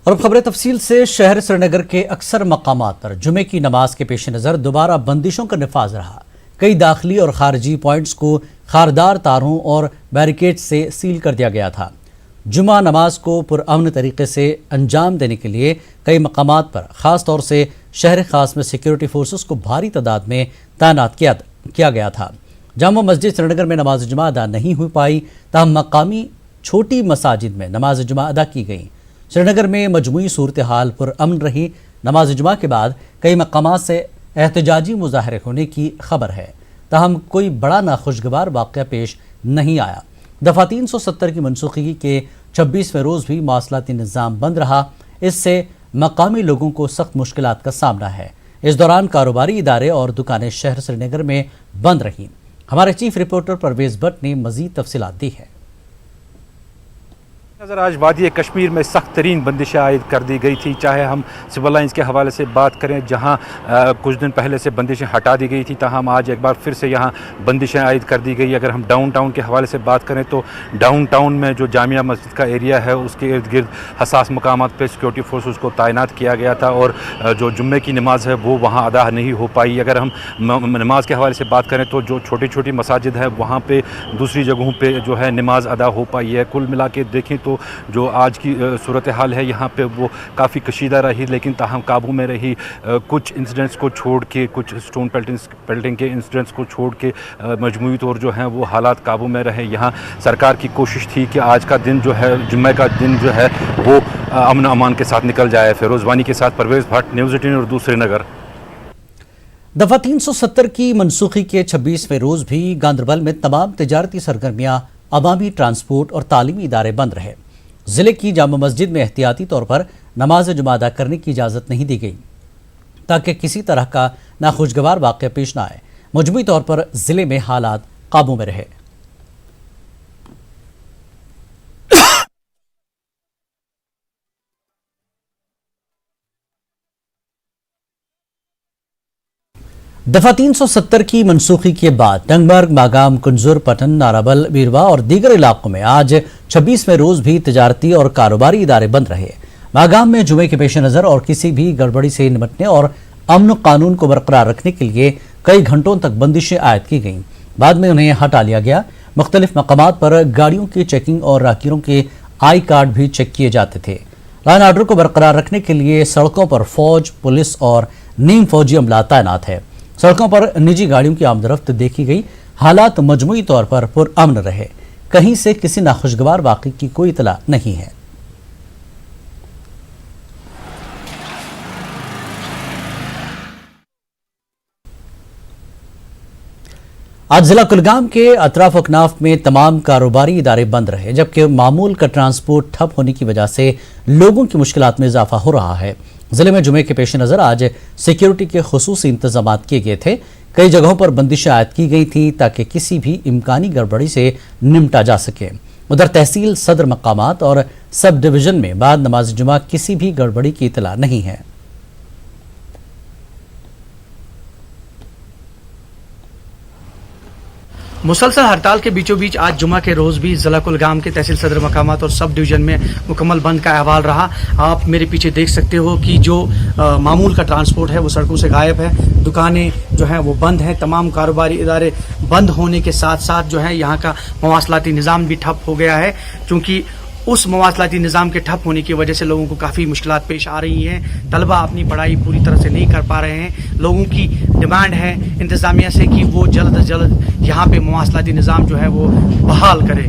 اور اب خبریں تفصیل سے۔ شہر سرینگر کے اکثر مقامات پر جمعے کی نماز کے پیش نظر دوبارہ بندشوں کا نفاذ رہا۔ کئی داخلی اور خارجی پوائنٹس کو خاردار تاروں اور بیریکیڈ سے سیل کر دیا گیا تھا۔ جمعہ نماز کو پرامن طریقے سے انجام دینے کے لیے کئی مقامات پر خاص طور سے شہر خاص میں سیکیورٹی فورسز کو بھاری تعداد میں تعینات کیا گیا تھا۔ جامع مسجد سرینگر میں نماز جمعہ ادا نہیں ہو پائی، تاہم مقامی چھوٹی مساجد میں نماز جمعہ ادا کی گئی۔ سرینگر میں مجموعی صورتحال پرامن رہی۔ نماز جمعہ کے بعد کئی مقامات سے احتجاجی مظاہرے ہونے کی خبر ہے، تاہم کوئی بڑا ناخوشگوار واقعہ پیش نہیں آیا۔ دفعہ 370 کی منسوخی کے 26ویں روز بھی مواصلاتی نظام بند رہا۔ اس سے مقامی لوگوں کو سخت مشکلات کا سامنا ہے۔ اس دوران کاروباری ادارے اور دکانیں شہر سرینگر میں بند رہیں۔ ہمارے چیف رپورٹر پرویز بٹ نے مزید تفصیلات دی ہے۔ آج وادی کشمیر میں سخت ترین بندشیں عائد کر دی گئی تھی، چاہے ہم سول لائنز کے حوالے سے بات کریں جہاں کچھ دن پہلے سے بندشیں ہٹا دی گئی تھی، تاہم آج ایک بار پھر سے یہاں بندشیں عائد کر دی گئی۔ اگر ہم ڈاؤن ٹاؤن کے حوالے سے بات کریں تو ڈاؤن ٹاؤن میں جو جامعہ مسجد کا ایریا ہے اس کے ارد گرد حساس مقامات پہ سیکورٹی فورسز کو تعینات کیا گیا تھا اور جو جمعے کی نماز ہے وہ وہاں ادا نہیں ہو پائی۔ اگر ہم نماز کے حوالے سے بات کریں تو جو چھوٹی چھوٹی مساجد ہے وہاں پہ دوسری جگہوں پہ جو ہے نماز ادا ہو پائی ہے۔ کل ملا کے دیکھیں تو جو آج کی صورتحال ہے یہاں پہ وہ کافی کشیدہ رہی، لیکن تاہم قابو میں رہی۔ کچھ انسیڈنٹس کو چھوڑ کے، کچھ سٹون پیلٹنگ کے انسیڈنٹس کو چھوڑ کے مجموعی طور جو ہیں وہ حالات قابو میں رہے۔ یہاں سرکار کی کوشش تھی کہ آج کا دن جو ہے، جمعہ کا دن جو ہے وہ امن و امان کے ساتھ نکل جائے۔ فیروز وانی کے ساتھ پرویز بھٹ، نیوز 18 اردو، سرینگر۔ دفعہ 370 کی منسوخی کے 26ویں روز بھی گاندربل میں تمام تجارتی سرگرمیاں، عوامی ٹرانسپورٹ اور تعلیمی ادارے بند رہے۔ ضلع کی جامع مسجد میں احتیاطی طور پر نماز جمعہ ادا کرنے کی اجازت نہیں دی گئی تاکہ کسی طرح کا ناخوشگوار واقعہ پیش نہ آئے۔ مجموعی طور پر ضلع میں حالات قابو میں رہے۔ دفعہ 370 کی منسوخی کے بعد ڈنگمرگ، ماگام، کنزور، پٹن، نارابل، بیروا اور دیگر علاقوں میں آج 26ویں روز بھی تجارتی اور کاروباری ادارے بند رہے۔ ماگام میں جمعے کے پیش نظر اور کسی بھی گڑبڑی سے نمٹنے اور امن و قانون کو برقرار رکھنے کے لیے کئی گھنٹوں تک بندشیں عائد کی گئیں، بعد میں انہیں ہٹا لیا گیا۔ مختلف مقامات پر گاڑیوں کی چیکنگ اور راہگیروں کے آئی کارڈ بھی چیک کیے جاتے تھے۔ لائن آرڈر کو برقرار رکھنے کے لیے سڑکوں پر فوج، پولیس اور نیم فوجی عملہ تعینات ہے۔ سڑکوں پر نجی گاڑیوں کی آمد رفت دیکھی گئی۔ حالات مجموعی طور پر پرامن رہے۔ کہیں سے کسی ناخوشگوار واقعے کی کوئی اطلاع نہیں ہے۔ آج ضلع کلگام کے اطراف و اکناف میں تمام کاروباری ادارے بند رہے، جبکہ معمول کا ٹرانسپورٹ ٹھپ ہونے کی وجہ سے لوگوں کی مشکلات میں اضافہ ہو رہا ہے۔ ضلع میں جمعے کے پیش نظر آج سیکیورٹی کے خصوصی انتظامات کیے گئے تھے۔ کئی جگہوں پر بندشیں عائد کی گئی تھیں تاکہ کسی بھی امکانی گڑبڑی سے نمٹا جا سکے۔ ادھر تحصیل صدر مقامات اور سب ڈویژن میں بعد نماز جمعہ کسی بھی گڑبڑی کی اطلاع نہیں ہے۔ مسلسل ہڑتال کے بیچوں بیچ آج جمعہ کے روز بھی ضلع کلگام کے تحصیل صدر مقامات اور سب ڈویژن میں مکمل بند کا احوال رہا۔ آپ میرے پیچھے دیکھ سکتے ہو کہ جو معمول کا ٹرانسپورٹ ہے وہ سڑکوں سے غائب ہے، دکانیں جو ہیں وہ بند ہیں، تمام کاروباری ادارے بند ہونے کے ساتھ ساتھ جو ہے یہاں کا مواصلاتی نظام بھی ٹھپ ہو گیا ہے، کیونکہ اس مواصلاتی نظام کے ٹھپ ہونے کی وجہ سے لوگوں کو کافی مشکلات پیش آ رہی ہیں۔ طلبہ اپنی پڑھائی پوری طرح سے نہیں کر پا رہے ہیں۔ لوگوں کی ڈیمانڈ ہے انتظامیہ سے کہ وہ جلد از جلد یہاں پہ مواصلاتی نظام جو ہے وہ بحال کرے۔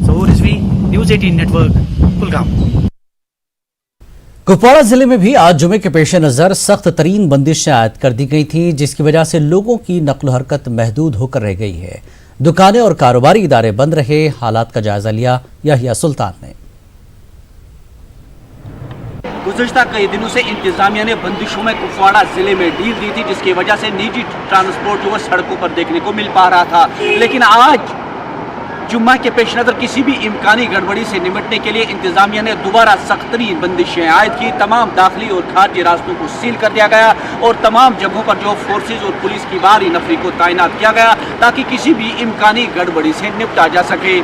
Zahoor Rizvi, news 18 network, Kulgam. Kupwara ضلع میں بھی آج جمعے کے پیش نظر سخت ترین بندشیں عائد کر دی گئی تھیں، جس کی وجہ سے لوگوں کی نقل و حرکت محدود ہو کر رہ گئی ہے۔ دکانیں اور کاروباری ادارے بند رہے۔ حالات کا جائزہ لیا یحییٰ سلطان نے۔ گزشتہ کئی دنوں سے انتظامیہ نے بندشوں میں کپواڑہ ضلع میں ڈھیل دی تھی، جس کی وجہ سے نجی ٹرانسپورٹ جو ہے سڑکوں پر دیکھنے کو مل پا رہا تھا، لیکن آج جمعہ کے پیش نظر کسی بھی امکانی گڑبڑی سے نمٹنے کے لیے انتظامیہ نے دوبارہ سخت ترین بندشیں عائد کی۔ تمام داخلی اور خارجی راستوں کو سیل کر دیا گیا اور تمام جگہوں پر جو فورسز اور پولیس کی بھاری نفری کو تعینات کیا گیا تاکہ کسی بھی امکانی گڑبڑی سے نپٹا جا سکے۔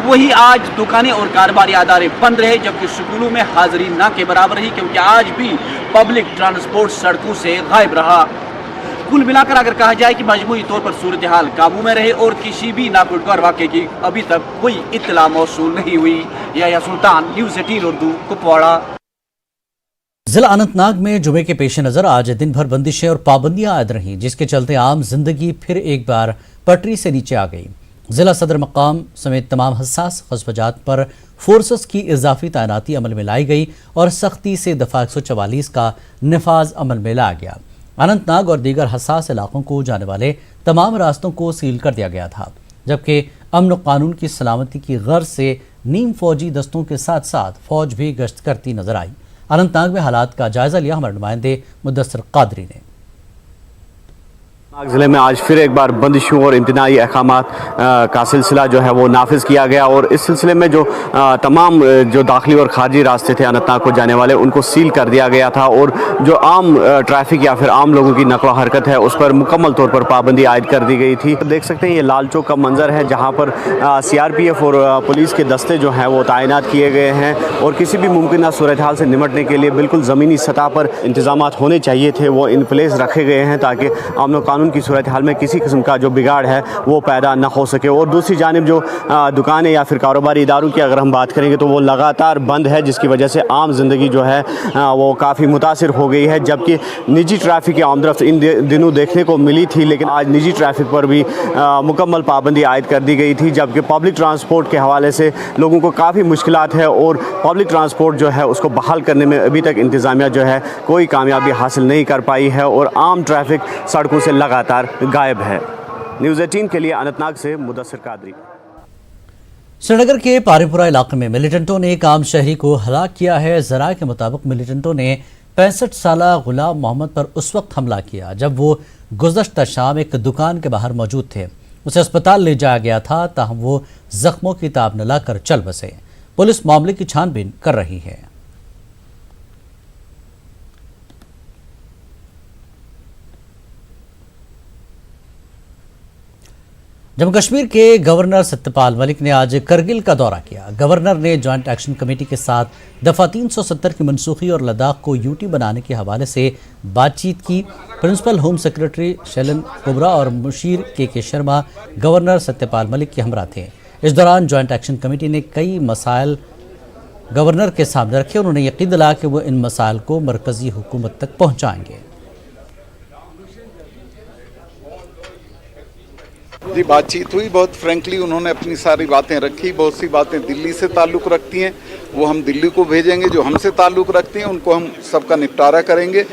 वही आज दुकानें और कारोबारी अदारे बंद रहे, जबकि स्कूलों में हाजिरी ना के बराबर रही, क्योंकि आज भी पब्लिक ट्रांसपोर्ट सड़कों से गायब रहा। कुल मिलाकर अगर कहा जाए कि मजमूई तौर पर सूरत हाल काबू में रहे और किसी भी नागुजर वाक़े की अभी तक कोई इत्तला मौसूल नहीं हुई। या सुल्तान, न्यूज़ 18 उर्दू, कुपवाड़ा। जिला अनंतनाग में जुमे के पेश नज़र आज दिन भर बंदिशें और पाबंदियां आयद रहीं, जिसके चलते आम जिंदगी फिर एक बार पटरी से नीचे आ गई। जिला सदर मकाम समेत तमाम हसास कस्बजात पर फोर्सेस की इजाफी तैनाती अमल में लाई गई और सख्ती से दफा 144 का नफाज अमल में लाया गया। अनंतनाग और दीगर हसास इलाकों को जाने वाले तमाम रास्तों को सील कर दिया गया था, जबकि अमन और कानून की सलामती की गर्ज से नीम फौजी दस्तों के साथ साथ फौज भी गश्त करती नजर आई। अनंतनाग में हालात का जायजा लिया हमारे नुमाइंदे मुदस्सिर कादरी ने। ज़िले में आज फिर एक बार बंदिशों और इम्तनाई अहकामात का सिलसिला जो है वो नाफिज किया गया और इस सिलसिले में जो तमाम जो दाखिली और खारजी रास्ते थे अनंतनाग को जाने वाले उनको सील कर दिया गया था और जो आम ट्रैफिक या फिर आम लोगों की नकल हरकत है उस पर मुकम्मल तौर पर पाबंदी आयद कर दी गई थी। देख सकते हैं ये लाल चौक का मंजर है जहाँ पर CRPF और पुलिस के दस्ते जो हैं वो तैनात किए गए हैं और किसी भी मुमकिन सूरत हाल से निमटने के लिए बिल्कुल ज़मीनी सतह पर इंतजामात होने चाहिए थे, वो इन प्लेस रखे गए हैं ताकि अमन कानून की सूरत हाल में किसी किस्म का जो बिगाड़ है वो पैदा न हो सके। और दूसरी जानिब जो दुकानें या फिर कारोबारी इदारों की अगर हम बात करेंगे तो वो लगातार बंद है, जिसकी वजह से आम जिंदगी जो है वो काफ़ी मुतासिर हो गई है। जबकि निजी ट्रैफिक की आमदरफ्त इन दिनों देखने को मिली थी, लेकिन आज निजी ट्रैफिक पर भी मुकम्मल पाबंदी आयद कर दी गई थी। जबकि पब्लिक ट्रांसपोर्ट के हवाले से लोगों को काफ़ी मुश्किलात है और पब्लिक ट्रांसपोर्ट जो है उसको बहाल करने में अभी तक इंतज़ामिया जो है कोई कामयाबी हासिल नहीं कर पाई है और आम ट्रैफिक सड़कों से लगातार गायब है। न्यूज़ 18 के लिए अनंतनाग से मुदस्सिर कादरी। श्रीनगर के पारीपुरा इलाके में मिलिटेंटों ने एक आम शहरी को हलाक किया है। ज़राए के मुताबिक मिलिटेंटों ने 65 साला गुलाम मोहम्मद पर उस वक्त हमला किया जब वो गुज़श्ता शाम एक दुकान के बाहर मौजूद थे। उसे अस्पताल ले जाया गया था, ताहम वो जख्मों की ताब न लाकर चल बसे। पुलिस मामले की छानबीन कर रही है। जम्मू कश्मीर के गवर्नर सत्यपाल मलिक ने आज करगिल का दौरा किया। गवर्नर ने जॉइंट एक्शन कमेटी के साथ दफ़ा 370 की मनसूखी और लद्दाख को यूटी बनाने के हवाले से बातचीत की। प्रिंसिपल होम सेक्रेटरी शैलन कुबरा और मुशीर के शर्मा गवर्नर सत्यपाल मलिक के हमरा थे। इस दौरान जॉइंट एक्शन कमेटी ने कई मसाइल गवर्नर के सामने रखे। उन्होंने यकीन दिलाया कि वो इन मसाइल को मरकज़ी हुकूमत तक पहुँचाएंगे। जी बातचीत हुई, बहुत फ्रेंकली उन्होंने अपनी सारी बातें रखी। बहुत सी बातें दिल्ली से ताल्लुक़ रखती हैं, वो हम दिल्ली को भेजेंगे। जो हमसे ताल्लुक़ रखती हैं उनको हम सबका निपटारा करेंगे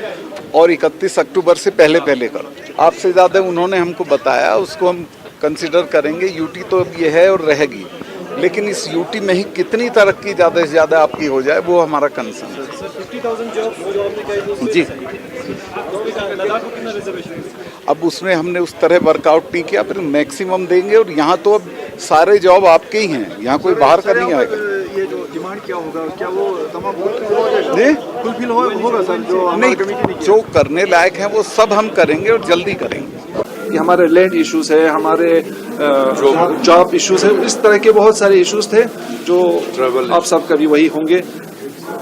और 31 अक्टूबर से पहले कर आपसे ज़्यादा उन्होंने हमको बताया, उसको हम कंसिडर करेंगे। यूटी तो अब ये है और रहेगी, लेकिन इस यूटी में ही कितनी तरक्की ज़्यादा से ज़्यादा आपकी हो जाए वो हमारा कंसर्न है। 50,000 जॉब जी अब उसमें हमने उस तरह वर्कआउट नहीं किया, फिर मैक्सिमम देंगे। और यहाँ तो अब सारे जॉब आपके ही हैं, यहाँ कोई बाहर का नहीं आएगा। ये जो डिमांड क्या होगा, क्या वो तमाम फुलफिल होगा सर? जो नहीं, जो करने लायक है वो सब हम करेंगे और जल्दी करेंगे। कि हमारे लैंड इश्यूज है, हमारे जॉब इश्यूज है, इस तरह के बहुत सारे इश्यूज थे जो आप सबका भी वही होंगे,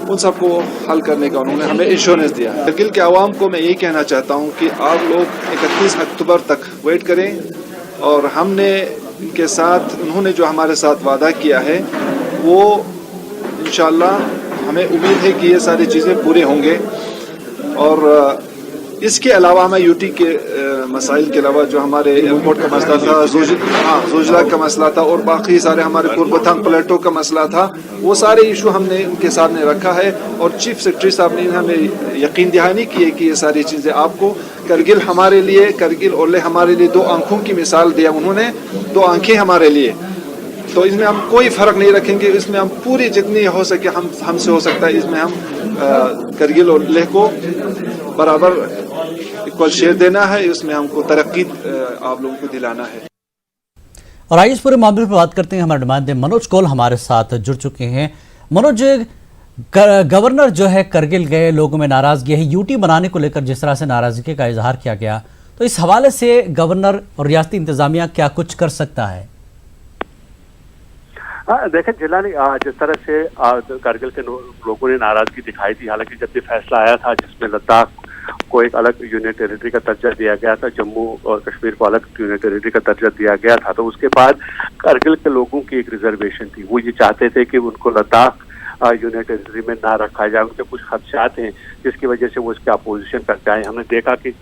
उन सबको हल करने का उन्होंने हमें इंश्योरेंस दिया है। करगिल के आवाम को मैं यही कहना चाहता हूँ कि आप लोग 31 अक्टूबर तक वेट करें और हमने इनके साथ, उन्होंने जो हमारे साथ वादा किया है वो इंशाल्लाह हमें उम्मीद है कि ये सारी चीज़ें पूरे होंगे। और इसके अलावा हमें यूटी के मसाइल के अलावा जो हमारे एयरपोर्ट का मसला था, जोजिला का मसला था और बाकी सारे हमारे कुर्बथांग प्लेटो का मसला था, वो सारे इशू हमने उनके सामने रखा है। और चीफ सेक्रेटरी साहब ने हमें यकीन दहानी की है कि ये सारी चीज़ें आपको करगिल हमारे लिए, करगिल और ले हमारे लिए 2 आंखों की मिसाल दिया उन्होंने, 2 आंखें हमारे लिए। तो इसमें हम कोई फ़र्क नहीं रखेंगे, इसमें हम पूरी जितनी हो सके हमसे हो सकता है, इसमें हम करगिल और लेह को बराबर इक्वल शेयर देना है, इसमें हमको तरक्की आप लोगों को दिलाना है। और आइए इस पूरे मामले पर बात करते हैं। हमारे नुमाइंदे मनोज कौल हमारे साथ जुड़ चुके हैं। मनोज, गवर्नर जो है करगिल गए, लोगों में नाराजगी है यूटी बनाने को लेकर, जिस तरह से नाराजगी का इजहार किया गया, तो इस हवाले से गवर्नर और रियासती इंतजामिया क्या कुछ कर सकता है? देखें जिलानी जिस तरह से कारगिल के लोगों ने नाराजगी दिखाई थी, हालांकि जब ये फैसला आया था जिसमें लद्दाख को एक अलग यूनियन टेरिटरी का दर्जा दिया गया था, जम्मू और कश्मीर को अलग यूनियन टेरिटरी का दर्जा दिया गया था, तो उसके बाद कारगिल के लोगों की एक रिजर्वेशन थी। वो ये चाहते थे कि उनको लद्दाख यूनियन टेरिटरी में ना रखा जाए। उनके कुछ खदशात हैं जिसकी वजह से वो इसके अपोजिशन करते आए। हमने देखा कि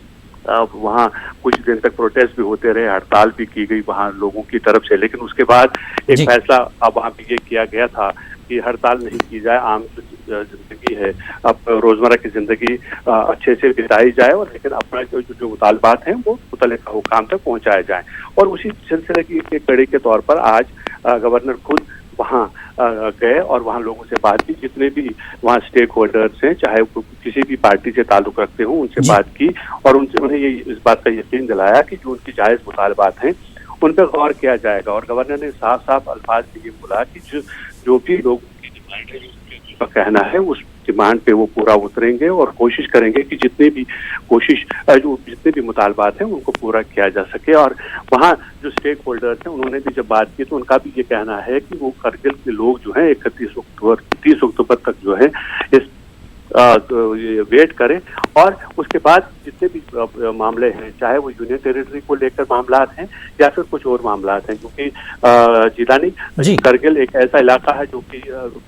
वहाँ कुछ दिन तक प्रोटेस्ट भी होते रहे, हड़ताल भी की गई वहाँ लोगों की तरफ से, लेकिन उसके बाद एक फैसला अब वहाँ पे ये किया गया था कि हड़ताल नहीं की जाए, आम जिंदगी है अब रोजमर्रा की जिंदगी अच्छे से बिताई जाए, और लेकिन अपना जो मुतालबात हैं वो मुतल्लिका हुकाम तक पहुँचाए जाए। और उसी सिलसिले की कड़ी के तौर पर आज गवर्नर खुद वहाँ गए और वहाँ लोगों से बात की, जितने भी वहाँ स्टेक होल्डर्स हैं, चाहे वो किसी भी पार्टी से ताल्लुक रखते हों, उनसे बात की और उन्हें ये इस बात का यकीन दिलाया कि जो उनकी जायज़ मुतालबात हैं उन पर गौर किया जाएगा। और गवर्नर ने साफ साफ अल्फाज में ये बोला कि जो भी लोगों की डिमांड है, उनका कहना है उस डिमांड पे वो पूरा उतरेंगे और कोशिश करेंगे कि जितने भी मुतालबात हैं उनको पूरा किया जा सके। और वहाँ जो स्टेक होल्डर्स हैं उन्होंने भी जब बात की तो उनका भी ये कहना है कि वो कारगिल के लोग जो हैं 30 अक्टूबर तक जो है इस वेट करें, और उसके बाद जितने भी मामले हैं, चाहे वो यूनियन टेरिटरी को लेकर मामलात हैं या फिर कुछ और मामलात हैं, क्योंकि जिलानी कारगिल एक ऐसा इलाका है जो कि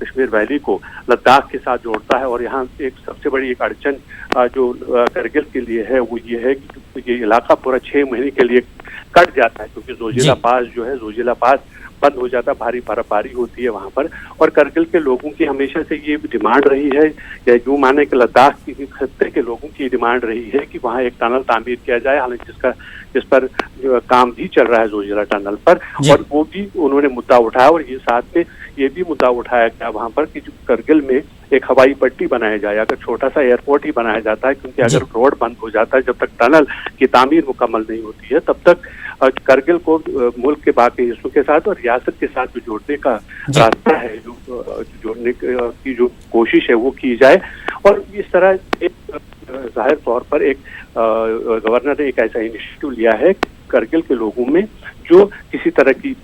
कश्मीर वैली को लद्दाख के साथ जोड़ता है। और यहाँ एक सबसे बड़ी एक अड़चन जो कारगिल के लिए है वो ये है कि ये इलाका पूरा 6 महीने के लिए कट जाता है, क्योंकि जोजिला पास जो है, जोजिला पास बंद हो जाता, भारी बर्फबारी होती है वहाँ पर। और कारगिल के लोगों की हमेशा से ये डिमांड रही है, या यूँ माने कि लद्दाख की खत्ते के लोगों की डिमांड रही है कि वहाँ एक टनल तामीर किया जाए, हालांकि जिस पर काम भी चल रहा है जोजिला टनल पर, और वो भी उन्होंने मुद्दा उठाया। और ये साथ में ये भी मुद्दा उठाया गया वहाँ पर कि जो कारगिल में एक हवाई पट्टी बनाया जाए, अगर छोटा सा एयरपोर्ट ही बनाया जाता है, क्योंकि अगर रोड बंद हो जाता है, जब तक टनल की तामीर मुकम्मल नहीं होती है, तब तक कारगिल को मुल्क के बाकी हिस्सों के साथ और रियासत के साथ जो जोड़ने का रास्ता है, जो जोड़ने की जो कोशिश है वो की जाए। और इस तरह एक जाहिर तौर पर एक गवर्नर ने एक ऐसा इनिशिएटिव लिया है कारगिल के लोगों में जो किसी तरह की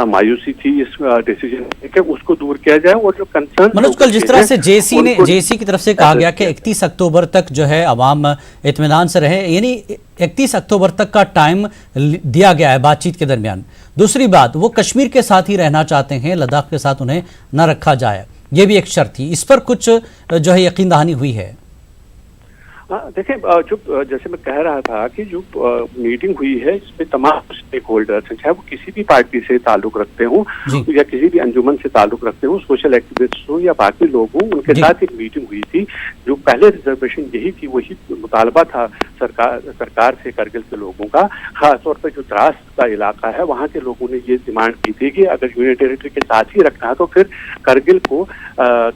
मायूसी थी इस डिसीजन के, उसको दूर किया जाए। और जो कंसर्न मनोज, कल जिस तरह से जेसी की तरफ से कहा गया कि 31 अक्टूबर तक जो है अवाम इत्मीनान से रहे, यानी 31 अक्टूबर तक का टाइम दिया गया है बातचीत के दरमियान। दूसरी बात, वो कश्मीर के साथ ही रहना चाहते हैं, लद्दाख के साथ उन्हें न रखा जाए, ये भी एक शर्त थी। इस पर कुछ जो है यकीन दहानी हुई है? देखिए, जो जैसे मैं कह रहा था कि जो मीटिंग हुई है इसमें तमाम स्टेक होल्डर्स हैं, चाहे वो किसी भी पार्टी से ताल्लुक रखते हों या किसी भी अंजुमन से ताल्लुक रखते हों, सोशल एक्टिविस्ट हों या बाकी लोग हों, उनके साथ एक मीटिंग हुई थी। जो पहले रिजर्वेशन यही थी, वही मुतालबा था सरकार से कारगिल के लोगों का, खासतौर पर जो द्रास का इलाका है वहाँ के लोगों ने ये डिमांड की थी कि अगर यूनियन टेरिटरी के साथ ही रखना है तो फिर कारगिल को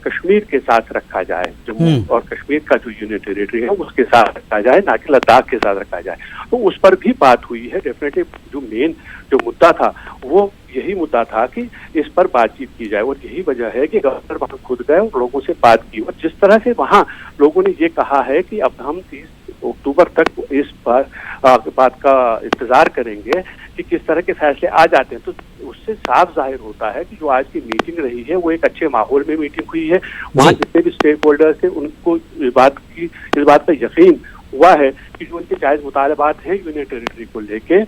कश्मीर के साथ रखा जाए, जम्मू और कश्मीर का जो यूनियन टेरिटरी है उसके साथ रखा जाए, ना कि लद्दाख के साथ रखा जाए। तो उस पर भी बात हुई है। डेफिनेटली जो मेन जो मुद्दा था वो यही मुद्दा था कि इस पर बातचीत की जाए, और यही वजह है कि गवर्नर वहाँ खुद गए और लोगों से बात की। और जिस तरह से वहाँ लोगों ने ये कहा है कि अब हम 30 अक्टूबर तक इस बात का इंतजार करेंगे कि किस तरह के फैसले आ जाते हैं, तो उससे साफ जाहिर होता है कि जो आज की मीटिंग रही है वो एक अच्छे माहौल में मीटिंग हुई है। वहाँ जितने भी स्टेक होल्डर्स थे उनको इस बात का यकीन हुआ है कि जो उनके जायज मुतालबात हैं यूनियन टेरिटरी को लेके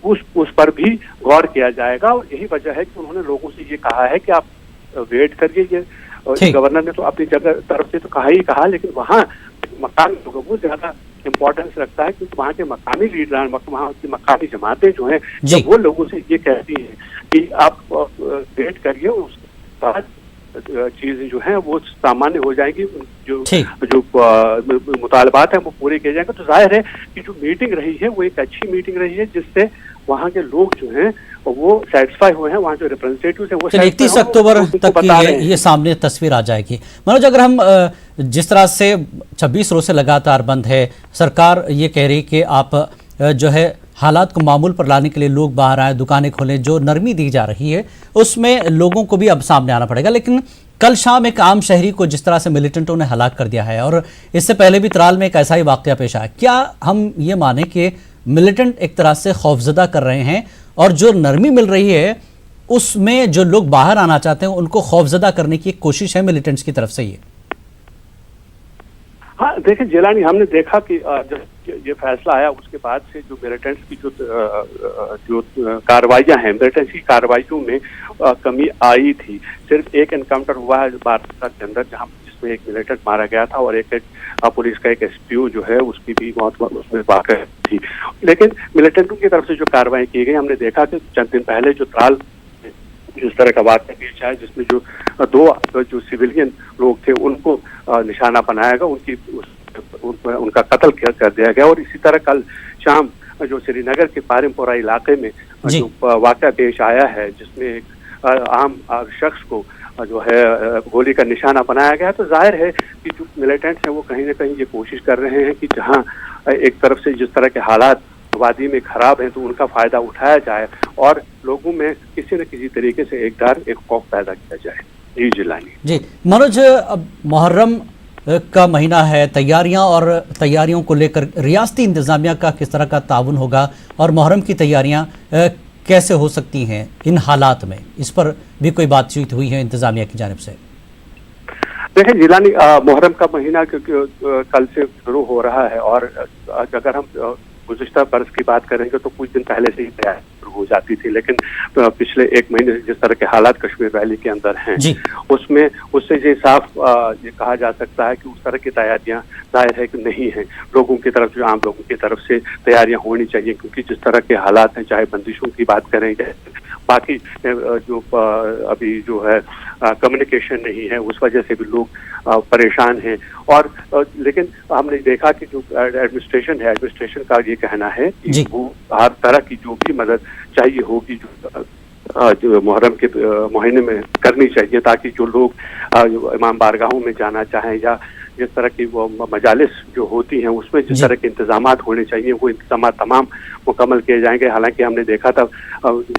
उस पर भी गौर किया जाएगा। और यही वजह है कि उन्होंने लोगों से ये कहा है कि आप वेट करिए। ये गवर्नर ने तो अपनी जगह तरफ से तो कहा, लेकिन वहाँ मकामी लोगों को ज्यादा इम्पोर्टेंस रखता है, क्योंकि वहाँ के मकामी लीडरान, वहाँ की मकामी जमातें जो हैं, जब वो लोगों से ये कहती हैं कि आप वेट करिए, उसके बाद चीजें जो हैं वो सामान्य हो जाएंगी, जो मुतालबात हैं वो पूरे किए जाएंगे। तो जाहिर है कि जो मीटिंग रही है वो एक अच्छी मीटिंग रही है, जिससे वहाँ के लोग जो हैं वो सेटिस्फाई हुए हैं, वहाँ जो रिप्रेजेंटेटिव्स हैं वो 31 अक्टूबर तक की ये सामने तस्वीर आ जाएगी। मनोज, अगर हम जिस तरह से 26 रोज से लगातार बंद है, सरकार ये कह रही कि आप जो है हालात को मामूल पर लाने के लिए लोग बाहर आए, दुकानें खोलें, जो नरमी दी जा रही है उसमें लोगों को भी अब सामने आना पड़ेगा। लेकिन कल शाम एक आम शहरी को जिस तरह से मिलिटेंटों ने हलाक कर दिया है, और इससे पहले भी त्राल में एक ऐसा ही वाकया पेश आया, क्या हम ये माने कि मिलिटेंट एक तरह से खौफजदा कर रहे हैं और जो नरमी मिल रही है اس میں جو لوگ باہر آنا چاہتے ہیں ان کو خوفزدہ کرنے کی ایک کوشش ہے ملیٹنٹس کی طرف سے یہ؟ ہاں دیکھیں جیلانی، ہم نے دیکھا کہ جب یہ فیصلہ آیا اس کے بعد سے جو ملیٹنٹس کی جو کارروائیاں ہیں، ملیٹنٹس کی کارروائیوں میں کمی آئی تھی. صرف ایک انکاؤنٹر ہوا ہے بارہ کے اندر جس میں ایک ملیٹنٹ مارا گیا تھا، اور ایک پولیس کا ایک SPO جو ہے اس کی بھی موت اس میں واقع تھی. لیکن ملیٹنٹوں کی طرف سے جو کارروائی کی گئی، ہم نے دیکھا کہ چند دن پہلے جو ترال جس طرح کا واقعہ پیش آیا جس میں جو دو سویلین لوگ تھے ان کو نشانہ بنایا گیا، ان کا قتل کر دیا گیا. اور اسی طرح کل شام جو سری نگر کے پارم پورہ علاقے میں جو واقعہ پیش آیا ہے جس میں ایک عام شخص کو جو ہے گولی کا نشانہ بنایا گیا. تو ظاہر ہے کہ جو ملیٹنٹس ہیں وہ کہیں نہ کہیں یہ کوشش کر رہے ہیں کہ جہاں ایک طرف سے جس طرح کے حالات وادی میں خراب ہیں تو ان کا فائدہ اٹھایا جائے اور لوگوں میں کسی نہ کسی طریقے سے ایک خوف پیدا کیا جائے. جی جیلانی. جی منوج، اب محرم کا مہینہ ہے، تیاریوں کو لے کر ریاستی انتظامیہ کا کس طرح کا تعاون ہوگا اور محرم کی تیاریاں کیسے ہو سکتی ہیں ان حالات میں، اس پر بھی کوئی بات چیت ہوئی ہے انتظامیہ کی جانب سے؟ دیکھیں جیلانی، محرم کا مہینہ کل سے شروع ہو رہا ہے، اور اگر ہم گزشتہ برس کی بات کریں گے تو کچھ دن پہلے سے ہی تیاری شروع ہو جاتی تھی. لیکن پچھلے ایک مہینے سے جس طرح کے حالات کشمیر ویلی کے اندر ہیں اس سے یہ صاف یہ کہا جا سکتا ہے کہ اس طرح کی تیاریاں ظاہر ہے کہ نہیں ہیں. لوگوں کی طرف جو عام لوگوں کی طرف سے تیاریاں ہونی چاہیے، کیونکہ جس طرح کے حالات ہیں، چاہے بندشوں کی بات کریں گے، باقی جو ابھی جو ہے کمیونیکیشن نہیں ہے، اس وجہ سے بھی لوگ پریشان ہیں. اور لیکن ہم نے دیکھا کہ جو ایڈمنسٹریشن کا یہ کہنا ہے کہ وہ ہر طرح کی جو بھی مدد چاہیے ہوگی جو محرم کے مہینے میں کرنی چاہیے، تاکہ جو لوگ امام بارگاہوں میں جانا چاہیں یا جس طرح کی وہ مجالس جو ہوتی ہیں اس میں جس طرح کے انتظامات ہونے چاہیے وہ انتظامات تمام مکمل کیے جائیں گے. حالانکہ ہم نے دیکھا تھا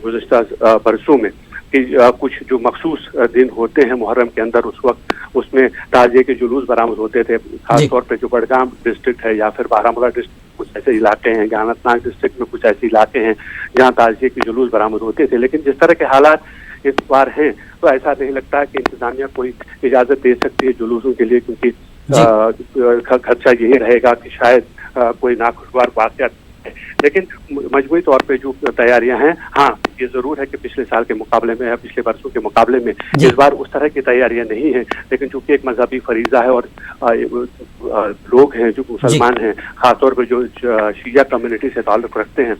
گزشتہ برسوں میں کہ کچھ جو مخصوص دن ہوتے ہیں محرم کے اندر اس وقت اس میں تعزیے کے جلوس برآمد ہوتے تھے، خاص طور پہ جو بڑگام ڈسٹرکٹ ہے یا پھر بارامولہ ڈسٹرکٹ کچھ ایسے علاقے ہیں، اننت ناگ ڈسٹرکٹ میں کچھ ایسے علاقے ہیں جہاں تعزیے کے جلوس برآمد ہوتے تھے. لیکن جس طرح کے حالات اس بار ہیں تو ایسا نہیں لگتا کہ انتظامیہ کوئی اجازت دے سکتی ہے جلوسوں کے لیے، کیونکہ خدشہ یہی رہے گا کہ شاید کوئی ناخوشگوار واقعات. لیکن مجموعی طور پہ جو تیاریاں ہیں، ہاں یہ ضرور ہے کہ پچھلے سال کے مقابلے میں یا پچھلے برسوں کے مقابلے میں اس بار اس طرح کی تیاریاں نہیں ہیں. لیکن چونکہ ایک مذہبی فریضہ ہے اور لوگ ہیں جو مسلمان ہیں، خاص طور پہ جو شیعہ کمیونٹی سے تعلق رکھتے ہیں،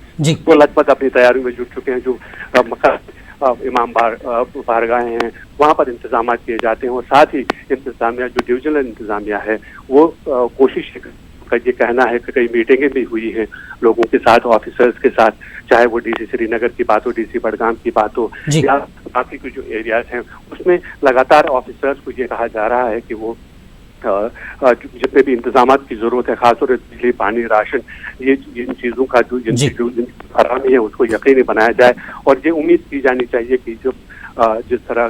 وہ لگ بھگ اپنی تیاریوں میں جٹ چکے ہیں. جو مکہ امام بارگاہیں ہیں وہاں پر انتظامات کیے جاتے ہیں، اور ساتھ ہی انتظامیہ جو ڈویژنل انتظامیہ ہے وہ کوشش کا یہ کہنا ہے کہ کئی میٹنگیں بھی ہوئی ہیں لوگوں کے ساتھ، آفیسرز کے ساتھ، چاہے وہ DC سری نگر کی بات ہو، DC بڑگام کی بات ہو یا باقی کے جو ایریاز ہیں، اس میں لگاتار آفیسرز کو یہ کہا جا رہا ہے کہ وہ جتنے بھی انتظامات کی ضرورت ہے، خاص طور سے بجلی، پانی، راشن، یہ ان چیزوں کا جو فراہمی ہے اس کو یقینی بنایا جائے. اور یہ امید کی جانی چاہیے کہ جو جس طرح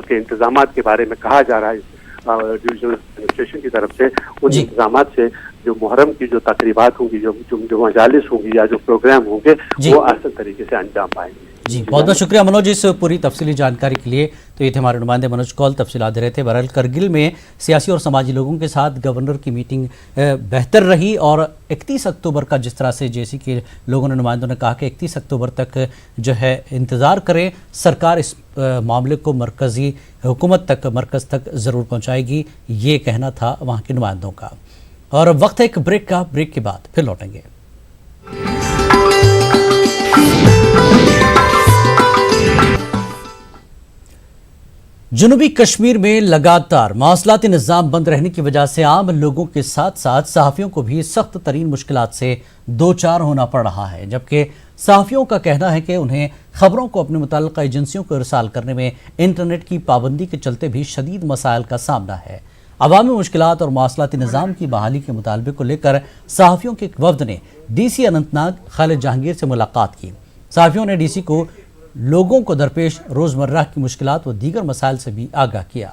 کے انتظامات کے بارے میں کہا جا رہا ہے ڈویژنل ایڈمنسٹریشن کی طرف سے، ان انتظامات سے جو محرم کی جو تقریبات ہوں گی، جو مجالس ہوں گی یا جو پروگرام ہوں گے وہ احسن طریقے سے انجام پائیں گے. جی بہت بہت شکریہ منوج اس پوری تفصیلی جانکاری کے لیے. تو یہ تھے ہمارے نمائندے منوج کول، تفصیلات دے رہے تھے. بہرحال کرگل میں سیاسی اور سماجی لوگوں کے ساتھ گورنر کی میٹنگ بہتر رہی، اور 31 اکتوبر کا جس طرح سے جیسے کہ لوگوں نے نمائندوں نے کہا کہ 31 اکتوبر تک جو ہے انتظار کریں، سرکار اس معاملے کو مرکزی حکومت تک، مرکز تک ضرور پہنچائے گی، یہ کہنا تھا وہاں کے نمائندوں کا. اور وقت ہے ایک بریک کا، بریک کے بعد پھر لوٹیں گے. جنوبی کشمیر میں لگاتار مواصلاتی نظام بند رہنے کی وجہ سے عام لوگوں کے ساتھ ساتھ صحافیوں کو بھی سخت ترین مشکلات سے دوچار ہونا پڑ رہا ہے، جبکہ صحافیوں کا کہنا ہے کہ انہیں خبروں کو اپنے متعلقہ ایجنسیوں کو ارسال کرنے میں انٹرنیٹ کی پابندی کے چلتے بھی شدید مسائل کا سامنا ہے. عوامی مشکلات اور مواصلاتی نظام کی بحالی کے مطالبے کو لے کر صحافیوں کے ایک وفد نے DC اننت ناگ خالد جہانگیر سے ملاقات کی. صحافیوں نے DC کو لوگوں کو درپیش روزمرہ کی مشکلات و دیگر مسائل سے بھی آگاہ کیا.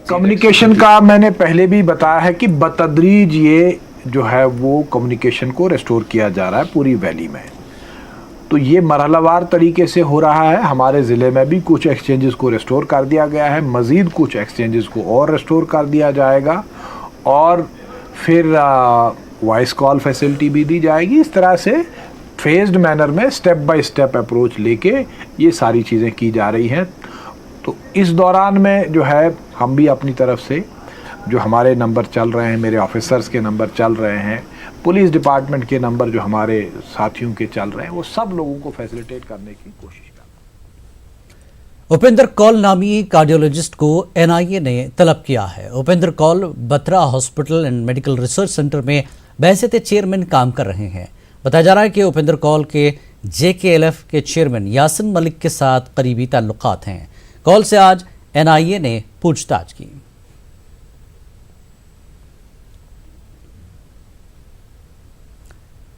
کمیونیکیشن کا میں نے پہلے بھی بتایا ہے کہ بتدریج یہ جو ہے وہ کمیونیکیشن کو ریسٹور کیا جا رہا ہے پوری ویلی میں. तो ये मरहलावार तरीके से हो रहा है। हमारे ज़िले में भी कुछ एक्सचेंजेस को रिस्टोर कर दिया गया है, मज़ीद कुछ एक्सचेंजेस को और रिस्टोर कर दिया जाएगा और फिर वॉइस कॉल फैसिलिटी भी दी जाएगी। इस तरह से फेज्ड मैनर में स्टेप बाय स्टेप अप्रोच लेके ये सारी चीज़ें की जा रही हैं। तो इस दौरान में जो है हम भी अपनी तरफ से जो हमारे नंबर चल रहे हैं, मेरे ऑफिसर्स के नंबर चल रहे हैं, पुलिस डिपार्टमेंट के नंबर जो हमारे साथियों के चल रहे हैं, वो सब लोगों को फैसिलिटेट करने की कोशिश कर रहे हैं। उपेंद्र कौल नामी कार्डियोलॉजिस्ट को एनआईए ने तलब किया है। Upendra Kaul Batra hospital and medical research centre में बहसीत चेयरमैन काम कर रहे हैं। बताया जा रहा है कि उपेंद्र कौल के JKLF के चेयरमैन यासिन मलिक के साथ करीबी ताल्लुकात हैं। कौल से आज एनआईए ने पूछताछ की।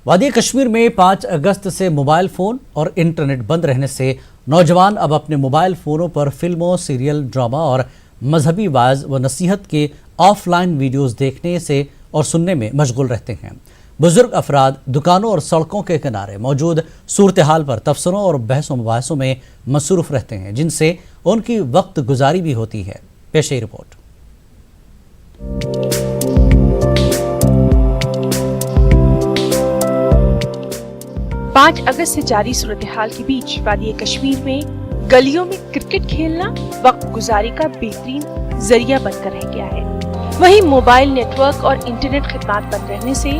वादी कश्मीर में 5 अगस्त से मोबाइल फ़ोन और इंटरनेट बंद रहने से नौजवान अब अपने मोबाइल फ़ोनों पर फिल्मों, सीरियल, ड्रामा और मजहबी वाइज व नसीहत के ऑफलाइन वीडियोस देखने से और सुनने में मशगूल रहते हैं। बुजुर्ग अफराद दुकानों और सड़कों के किनारे मौजूद सूरत हाल पर तबसरों और बहसों मुबाहसों में मसरूफ़ रहते हैं, जिनसे उनकी वक्त गुजारी भी होती है। पेश है रिपोर्ट। 5 अगस्त से जारी सूरत हाल के बीच वादी कश्मीर में गलियों में क्रिकेट खेलना वक्त गुजारी का बेहतरीन जरिया बनकर रह गया है। वहीं मोबाइल नेटवर्क और इंटरनेट खिदमात बंद रहने से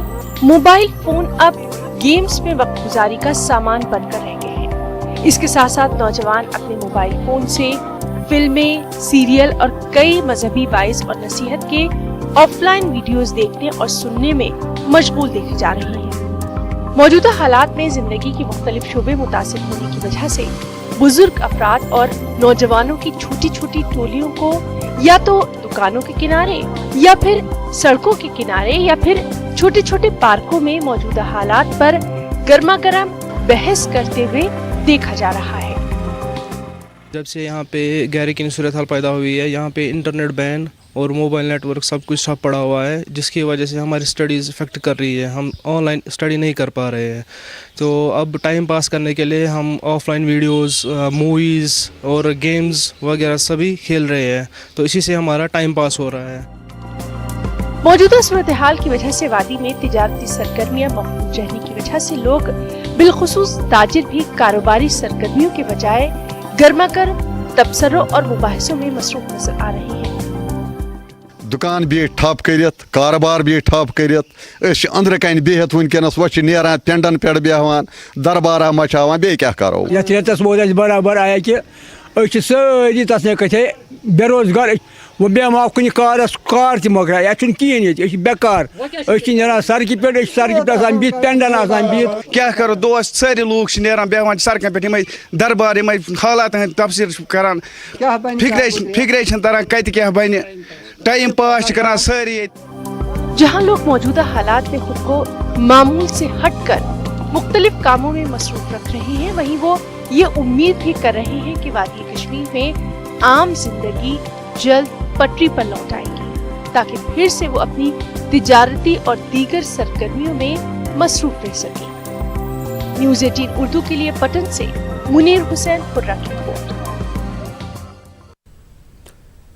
मोबाइल फोन अब गेम्स में वक्त गुजारी का सामान बनकर रह गए हैं। इसके साथ साथ नौजवान अपने मोबाइल फोन से फिल्में, सीरियल और कई मजहबी वाइज और नसीहत के ऑफलाइन वीडियोस देखने और सुनने में मशगूल देखे जा रहे हैं। मौजूदा हालात में जिंदगी की मुख्तलिफ शोबे मुतासिर होने की वजह से बुजुर्ग अफराद और नौजवानों की छोटी छोटी टोलियों को या तो दुकानों के किनारे या फिर सड़कों के किनारे या फिर छोटे छोटे पार्कों में मौजूदा हालात पर गर्मा गर्म बहस करते हुए देखा जा रहा है। जब से यहाँ पे गहरे की सूरत हाल पैदा हुई है, यहाँ पे इंटरनेट बैन और मोबाइल नेटवर्क सब कुछ ठप पड़ा हुआ है, जिसकी वजह से हमारी स्टडीज़ इफेक्ट कर रही है। हम ऑनलाइन स्टडी नहीं कर पा रहे हैं, तो अब टाइम पास करने के लिए हम ऑफलाइन वीडियोस, मूवीज़ और गेम्स वगैरह सभी खेल रहे हैं, तो इसी से हमारा टाइम पास हो रहा है। मौजूदा सूरत हाल की वजह से वादी में तिजारती सरगर्मियां मफलूज रहने की वजह से लोग बिलखुसूस ताजिर भी कारोबारी सरगर्मियों के बजाय गर्मा गर्म तबसरों और मुबाहिसों में मसरूफ नजर आ रहे हैं। दुकान भी ठप करित, कारोबार भी ठप करित, अंदर कन बिहत वनकस वो नेरान टेंडन पे बेहान, दरबारा मचावान, बे क्या करो। यथ रेतस वोत बराबर आया कि सारी तस कथे बेरोजगार वो बेमा कुन कार तकरा ये कहें बेकार नान सड़क पे बिहत पेंडन बिहत क्या करो दोस्त सारे लोग नान बेहान सड़क पे दरबार हालात तफसीर करान फिक्रे तरह कत क्या बन टाइम पास करान सारी। जहाँ लोग मौजूदा हालात में खुद को मामूल से हटकर मुख्तलिफ कामों में मसरूफ रख रहे हैं, वहीं वो ये उम्मीद भी कर रहे हैं कि वादी कश्मीर में आम जिंदगी जल्द पटरी पर लौट आएगी, ताकि फिर से वो अपनी तिजारती और दीगर सरगर्मियों में मसरूफ रह सके। न्यूज़ 18 उर्दू के लिए पटन से मुनीर हुसैन खुर्रा की रिपोर्ट।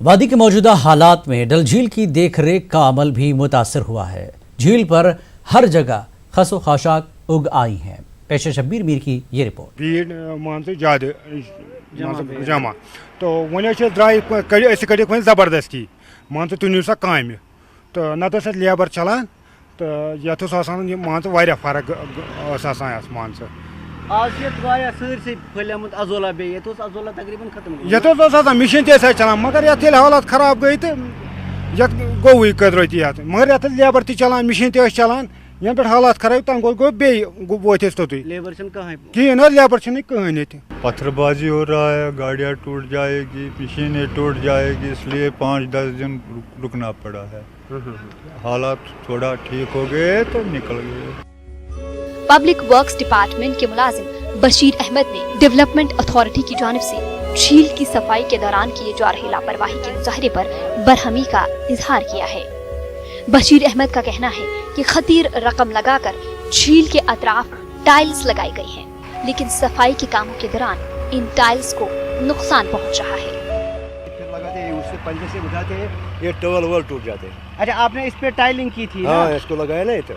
वादी के मौजूदा हालात में डल झील की देखरेख का अमल भी मुतासर हुआ है। झील पर हर जगह खसो खाशाक उग आई हैं। पेशे शब्बीर मीर की ये रिपोर्ट। भीड़ मान से ज़्यादा जमा तो वन ड्राइव जबरदस्ती मान तो तुम सा काम तो नत लेबर चलान तो ये मान तो फर्क मान से ये मिशन तक चलान मगर ये हालत खराब गई तो ये गो कदरती ये मगर ये लेबर तलान मिशन तलान यहाँ पे हालात खराब तम गो वो तोतुई कहें लेबर कहें पत्थरबाजी हो रहा है, गाड़ियाँ टूट जाएगी, मशीनें टूट जाएगी, इसलिए 5-10 दिन रुकना पड़ा है। हालात थोड़ा ठीक हो गए तो निकल गए। पब्लिक वर्क्स डिपार्टमेंट के मुलाजिम बशीर अहमद ने डेवलपमेंट अथॉरिटी की जानिब से झील की सफाई के दौरान किए जा रही लापरवाही के मुजाहरे पर बरहमी का इजहार किया है। बशीर अहमद का कहना है कि खतीर रकम लगाकर झील के अतराफ टाइल्स लगाई गई हैं, लेकिन सफाई के कामों के दौरान इन टाइल्स को नुकसान पहुंच रहा है। उससे पंजे से उठाते हैं, ये टॉवल वॉल टूट जाते हैं। अच्छा, आपने इस पे टाइलिंग की थी? हाँ, इसको लगाया ना, तो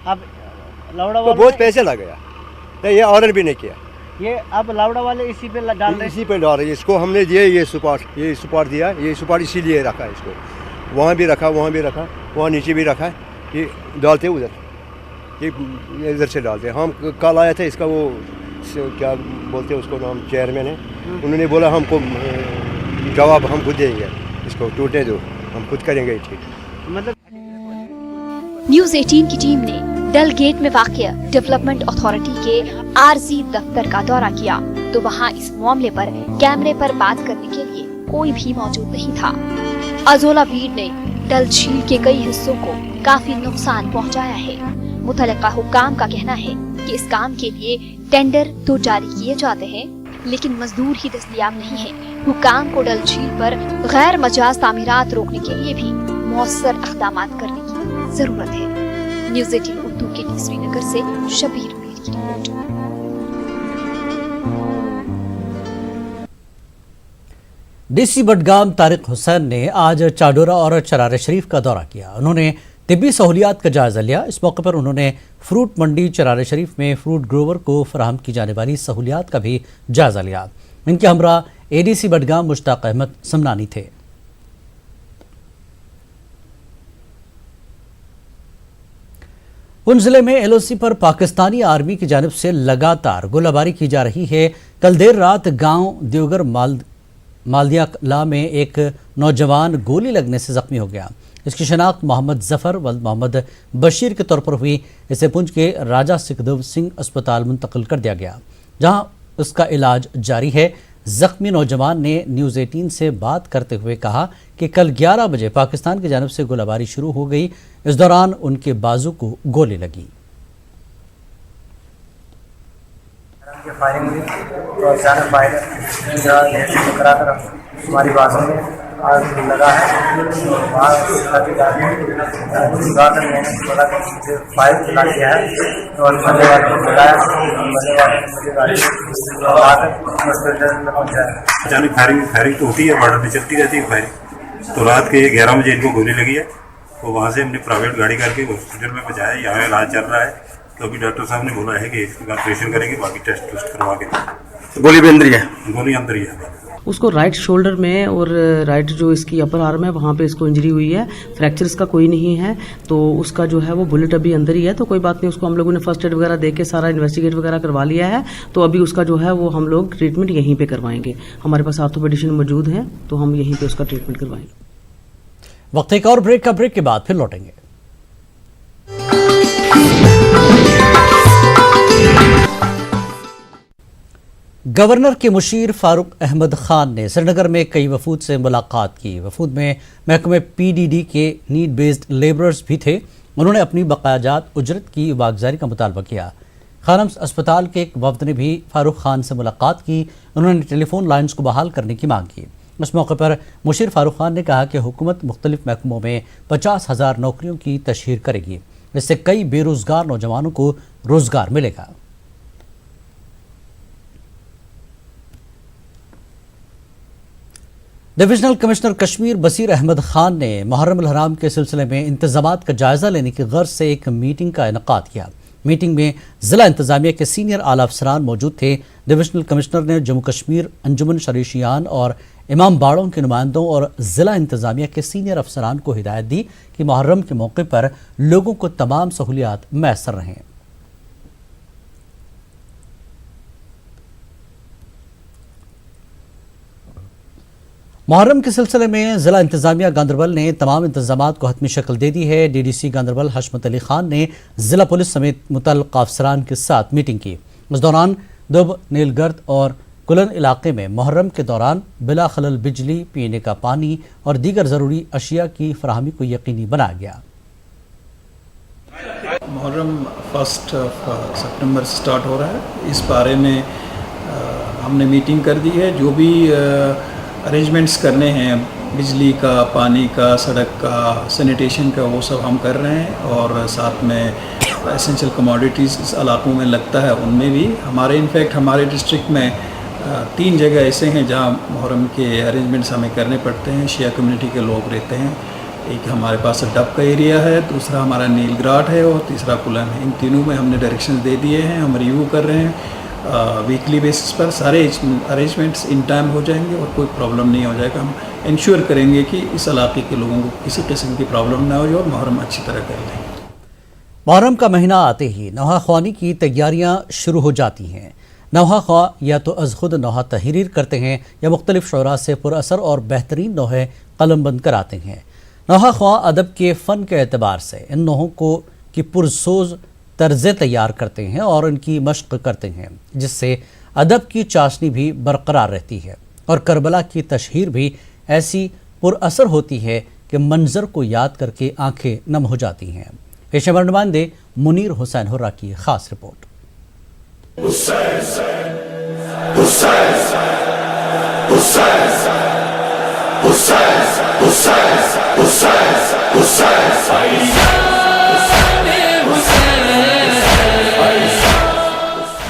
अब लौड़ा तो बहुत पैसे लगाया, नहीं ये ऑर्डर भी नहीं किया। ये अब लौड़ा वाले इसी पे डाल रहे हैं? इसी पे डाल रहे हैं। इसको हमने दिए ये सपोर्ट दिया, ये सपोर्ट इसीलिए रखा है इसको, वहाँ भी रखा, वहाँ भी रखा, वहाँ नीचे भी रखा है, ये डालते उधर, ये इधर से डालते हैं। हम कल आया था, इसका वो क्या बोलते हैं उसको नाम, चेयरमैन है, उन्होंने बोला हमको जवाब हम खुद देंगे, इसको टूटने दो, हम खुद करेंगे ठीक। मतलब न्यूज़ 18 की टीम ने डल गेट में वाक़िया डेवलपमेंट अथॉरिटी के आरजी दफ्तर का दौरा किया तो वहां इस मामले पर कैमरे पर बात करने के लिए कोई भी मौजूद नहीं था। अजोला भीड़ ने डल झील के कई हिस्सों को काफी नुकसान पहुंचाया है। मुतल्लिका हुक्काम का कहना है कि इस काम के लिए टेंडर तो जारी किए जाते हैं, लेकिन मजदूर ही दस्तयाब नहीं है। हुक्काम को डल झील पर गैर मजाज तामीरात रोकने के लिए भी मौसर इक़दाम करने की जरूरत है। न्यूज़ 18 उर्दू के लिए श्रीनगर से शबीर मीर की रिपोर्ट। डीसी बडगाम तारिक हुसैन ने आज चाडोरा और चरार शरीफ का दौरा किया। उन्होंने तिब्बी सहूलियात का जायजा लिया। इस मौके पर उन्होंने फ्रूट मंडी चरार शरीफ में फ्रूट ग्रोवर को फराहम की जाने वाली सहूलियात का भी जायजा लिया। इनके हमरा एडीसी बडगाम मुश्ताक अहमद समनानी थे। पुंछ जिले में एलओसी पर पाकिस्तानी आर्मी की जानिब से लगातार गोलाबारी की जा रही है। कल देर रात गांव देवगर मालदिया कला में एक नौजवान गोली लगने से जख्मी हो गया। इसकी शनाख्त मोहम्मद जफर व मोहम्मद बशीर के तौर पर हुई। इसे पुंछ के राजा सुखदेव सिंह अस्पताल मुंतकिल कर दिया गया, जहां उसका इलाज जारी है। जख्मी नौजवान ने न्यूज़ 18 से बात करते हुए कहा कि कल 11 बजे पाकिस्तान की जानिब से गोलाबारी शुरू हो गई। इस दौरान उनके बाजू को गोली लगी। फायरिंग हुई तो अचानक फायर हमारी बाजू में आग लगा है। वहाँ मैंने बोला कि मुझे फायर चला दिया है और मजे वाले को बुलाया, मजे वाले मुझे गाड़ी हॉस्पिटल में पहुँचाया। अचानक फायरिंग तो होती है, बॉर्डर पे चलती रहती है फायरिंग। तो रात के 11 बजे इनको गोली लगी है, तो वहाँ से हमने प्राइवेट गाड़ी करके हॉस्पिटल में पहुँचाया। यहाँ इलाज चल रहा है, तो अभी डॉक्टर साहब ने बोला है कि इसके बाद ऑपरेशन करेंगे, बाकी टेस्ट करवा के। गोली भी अंदर ही है? गोली अंदर ही है। उसको राइट शोल्डर में और राइट जो इसकी अपर आर्म है वहाँ पे इसको इंजरी हुई है। फ्रैक्चर इसका कोई नहीं है, तो उसका जो है वो बुलेट अभी अंदर ही है, तो कोई बात नहीं। उसको हम लोगों ने फर्स्ट एड वगैरह दे के सारा इन्वेस्टिगेट वगैरह करवा लिया है, तो अभी उसका जो है वो हम लोग ट्रीटमेंट यहीं पे करवाएंगे। हमारे पास ऑर्थोपेडिशियन मौजूद हैं, तो हम यहीं पे उसका ट्रीटमेंट करवाएंगे। वक्त एक और ब्रेक के बाद फिर लौटेंगे। गवर्नर के मुशीर फारूक अहमद खान ने श्रीनगर में कई वफूद से मुलाकात की। वफूद में महकमे पीडीडी के नीड बेस्ड लेबरर्स भी थे। उन्होंने अपनी बकायाजात उजरत की वागजारी का मुतालबा किया। खानम्स अस्पताल के एक वफद ने भी फारूक खान से मुलाकात की। उन्होंने टेलीफोन लाइन्स को बहाल करने की मांग की। इस मौके पर मुशीर फारूक खान ने कहा कि हुकूमत मुख्तलिफ महकमों में 50,000 नौकरियों की तशहीर करेगी। इससे कई बेरोजगार नौजवानों को रोजगार मिलेगा। डिविजनल कमिश्नर कश्मीर बसीर अहमद खान ने मुहर्रम अल हराम के सिलसिले में इंतजामात का जायजा लेने की गर्ज से एक मीटिंग का इनेकाद किया। मीटिंग में जिला इंतजामिया के सीनियर आला अफसरान मौजूद थे। डिविजनल कमिश्नर ने जम्मू कश्मीर अंजुमन शरीशियान और इमाम बाड़ों के नुमाइंदों और जिला इंतजामिया के सीनियर अफसरान को हिदायत दी कि मुहर्रम के मौके पर लोगों को तमाम सहूलियात मैसर रहें। मुहर्रम के सिलसिले में जिला इंतजामिया गांदरबल ने तमाम इंतजामात को हतमी शक्ल दे दी है। डीडीसी गांदरबल हशमत अली खान ने जिला पुलिस समेत मुतल्लिक़ा अफसरान के साथ मीटिंग की। इस दौरान दुब, नीलगर्द और कुलन इलाके में मुहर्रम के दौरान बिला खलल बिजली, पीने का पानी और दीगर ज़रूरी अशिया की फराहमी को यकीनी बनाया गया। मुहर्रम 1 सितंबर से स्टार्ट हो रहा है। इस बारे में हमने मीटिंग कर दी है। जो भी अरेंजमेंट्स करने हैं, बिजली का, पानी का, सड़क का, सैनिटेशन का, वो सब हम कर रहे हैं। और साथ में एसेंशियल कमोडिटीज़ इस इलाकों में लगता है, उनमें भी इनफैक्ट हमारे डिस्ट्रिक्ट में 3 जगह ऐसे हैं जहाँ मुहर्रम के अरेंजमेंट्स हमें करने पड़ते हैं। शिया कम्युनिटी के लोग रहते हैं। एक हमारे पास डब का एरिया है, दूसरा हमारा नीलग्राट है और तीसरा कुलन है। इन तीनों में हमने डायरेक्शन दे दिए हैं, हम रिव्यू कर रहे हैं। वीकली बेसिस पर सारे अरेंजमेंट्स इन टाइम हो जाएंगे और कोई प्रॉब्लम नहीं हो जाएगा। हम इंश्योर करेंगे कि इस इलाके के लोगों को किसी किस्म की प्रॉब्लम ना हो और मुहर्रम अच्छी तरह कर लें। मुहर्रम का महीना आते ही नौहा ख्वानी की तैयारियां शुरू हो जाती हैं। नौहा ख्वा या तो अज़ खुद नौहा तहरीर करते हैं या मुख्तलिफ शोरा से पुरअसर और बेहतरीन नौहे कलमबंद कराते हैं। नौहा ख्वा अदब के फ़न के एतबार से इन नौहों को की पुरसोज तर्ज़े तैयार करते हैं और इनकी मश्क करते हैं, जिससे अदब की चाशनी भी बरकरार रहती है और करबला की तशहीर भी ऐसी पुरअसर होती है कि मंजर को याद करके आंखें नम हो जाती हैं। पेशेवर नुमाइंदे मुनीर हुसैन हुर्रा की खास रिपोर्ट।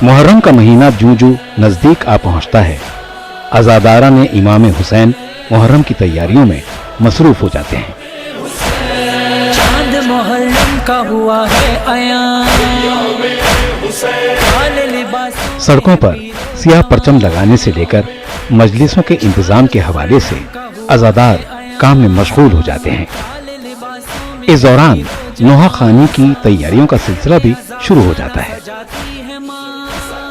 मुहर्रम का महीना जूं जूं नज़दीक आ पहुंचता है, अज़ादारा ने इमाम हुसैन मुहर्रम की तैयारियों में मसरूफ़ हो जाते हैं। चांद मुहर्रम का हुआ है आया, सड़कों पर सियाह परचम लगाने से लेकर मजलिसों के इंतजाम के हवाले से अज़ादार काम में मशगूल हो जाते हैं। इस दौरान नौहा खानी की तैयारियों का सिलसिला भी शुरू हो जाता है।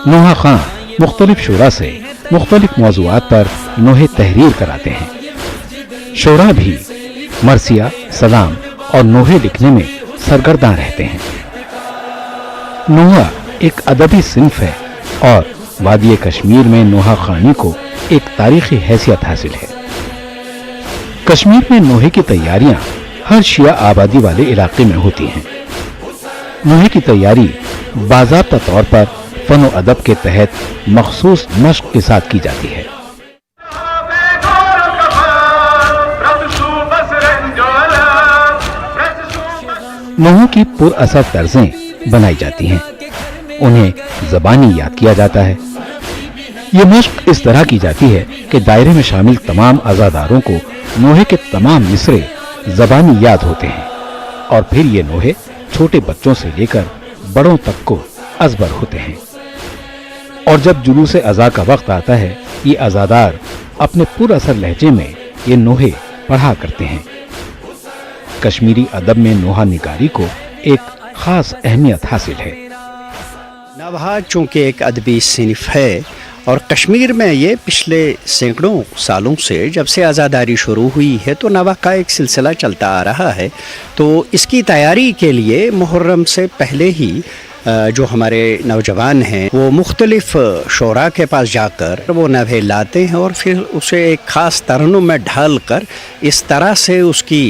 नौहा खां मुख्तलिफ शोरा से मुख्तलिफ मौज़ूआत पर नोहे तहरीर कराते हैं। शोरा भी मरसिया, सलाम और नोहे लिखने में सरगर्दा रहते हैं। नोहा एक अदबी सिन्फ है और वादी कश्मीर में नौहा खानी को एक तारीखी हैसियत हासिल है। कश्मीर में नोहे की तैयारियां हर शिया आबादी वाले इलाके में होती हैं। नोहे की तैयारी बाज़ाब्ता तौर पर फन व अदब के तहत मखसूस मश्क के साथ की जाती है। नोहों की पुरअसर तर्जें बनाई जाती हैं, उन्हें ज़बानी याद किया जाता है। ये मश्क इस तरह की जाती है कि दायरे में शामिल तमाम अज़ादारों को नोहे के तमाम मिसरे ज़बानी याद होते हैं और फिर ये नोहे छोटे बच्चों से लेकर बड़ों तक को अज़बर होते हैं। और जब जुलूस अज़ा का वक्त आता है, ये अज़ादार अपने पुरअसर लहजे में ये नोहे पढ़ा करते हैं। कश्मीरी अदब में नोहा निगारी को एक ख़ास अहमियत हासिल है। नवहा चूँकि एक अदबी सिन्फ है और कश्मीर में ये पिछले सैकड़ों सालों से जब से आज़ादारी शुरू हुई है तो नवहा का एक सिलसिला चलता आ रहा है। तो इसकी तैयारी के लिए मुहर्रम से पहले ही जो हमारे नौजवान हैं वो मुख्तलिफ शोरा के पास जाकर वो नवहे लाते हैं और फिर उसे एक ख़ास तरन्नुम में ढाल कर इस तरह से उसकी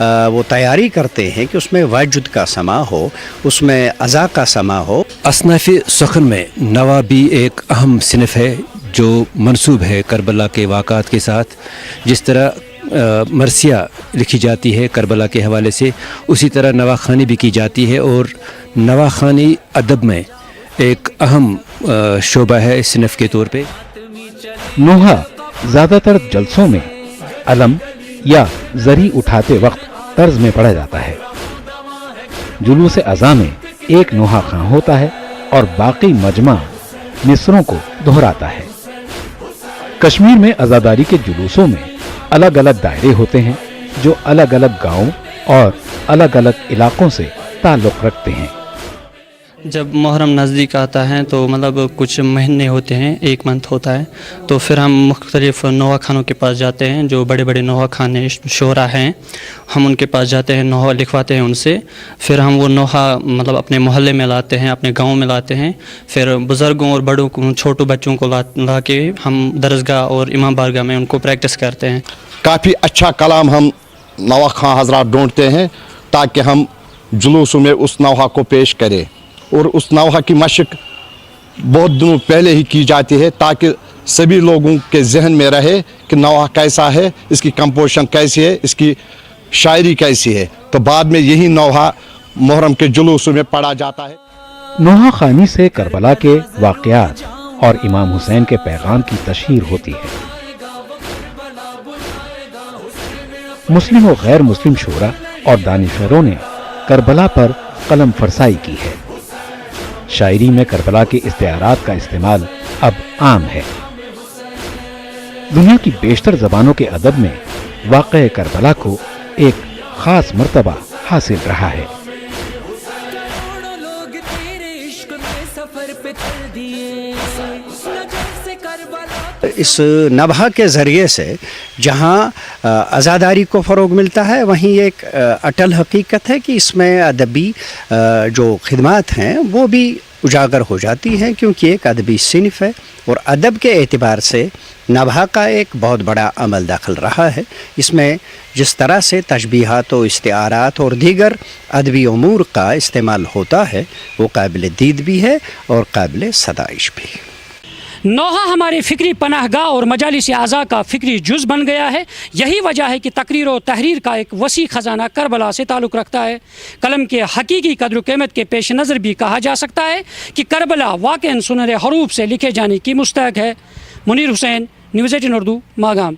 वो तैयारी करते हैं कि उसमें वाजुद का समा हो, उसमें अज़ा का समा हो। असनाफ़ सखन में नवा भी एक अहम सिनफ है जो मंसूब है करबला के वाक़ात के साथ। जिस तरह मरसिया लिखी जाती है करबला के हवाले से, उसी तरह नवाखानी भी की जाती है और नवाखानी अदब में एक अहम शोबा है सिनफ के तौर पे। नोहा ज़्यादातर जलसों में अलम या जरी उठाते वक्त तर्ज में पढ़ा जाता है। जुलूस अज़ा में एक नोहा खां होता है और बाकी मजमा मिसरों को दोहराता है। कश्मीर में अज़ादारी के जुलूसों में अलग अलग दायरे होते हैं जो अलग अलग गाँव और अलग अलग इलाकों से ताल्लुक़ रखते हैं। जब मुहर्रम नज़दीक आता है तो मतलब कुछ महीने होते हैं, 1 मंथ होता है, तो फिर हम मुख्तलिफ़ नौहा खानों के पास जाते हैं जो बड़े बड़े नौहा खाने शोरा हैं। हम उनके पास जाते हैं, नौहा लिखवाते हैं उनसे। फिर हम वो नौहा मतलब अपने मोहल्ले में लाते हैं, अपने गांव में लाते हैं। फिर बुज़ुर्गों और बड़ों को, छोटो बच्चों को ला के हम दरसगाह और इमाम बारगाह में उनको प्रैक्टिस करते हैं। काफ़ी अच्छा कलाम हम नौहा खां हज़रात ढूंढते हैं ताकि हम जुलूसों में उस नौहा को पेश करें और उस नौहा की मशक बहुत दिनों पहले ही की जाती है ताकि सभी लोगों के जहन में रहे कि नौहा कैसा है, इसकी कंपोजिशन कैसी है, इसकी शायरी कैसी है। तो बाद में यही नौहा मुहर्रम के जुलूसों में पढ़ा जाता है। नोहा खानी से करबला के वाक़यात और इमाम हुसैन के पैगाम की तशहीर होती है। मुस्लिम और गैर मुस्लिम शोरा और दानिशवरों ने करबला पर कलम फरसाई की है। शायरी में करबला के इस्तेआरात का इस्तेमाल अब आम है। दुनिया की बेशतर ज़बानों के अदब में वाक़े करबला को एक ख़ास मर्तबा हासिल रहा है। इस नभा के ज़रिए से जहाँ आज़ादारी को फ़रोग़ मिलता है, वहीं एक अटल हकीकत है कि इसमें अदबी जो खिदमात हैं वो भी उजागर हो जाती हैं, क्योंकि एक अदबी सिनफ है और अदब के एतबार से नभा का एक बहुत बड़ा अमल दाखिल रहा है। इसमें जिस तरह से तशबीहात और इस्तिआरात और दीगर अदबी उमूर का इस्तेमाल होता है वो काबिल दीद भी है और काबिल सदाइश भी। नोहा हमारे फ़िक्री पनाहगाह और मजालिस आज़ा का फ़िक्री जुज़ बन गया है। यही वजह है कि तकरीर और तहरीर का एक वसी ख़जाना करबला से ताल्लुक़ रखता है। कलम के हकीकी कद्र क़ीमत के पेश नज़र भी कहा जा सकता है कि करबला वाक़ई सुनहरे हरूफ से लिखे जाने की मुस्तहक़ है। मुनीर हुसैन, न्यूज़ 18 उर्दू, मागाम।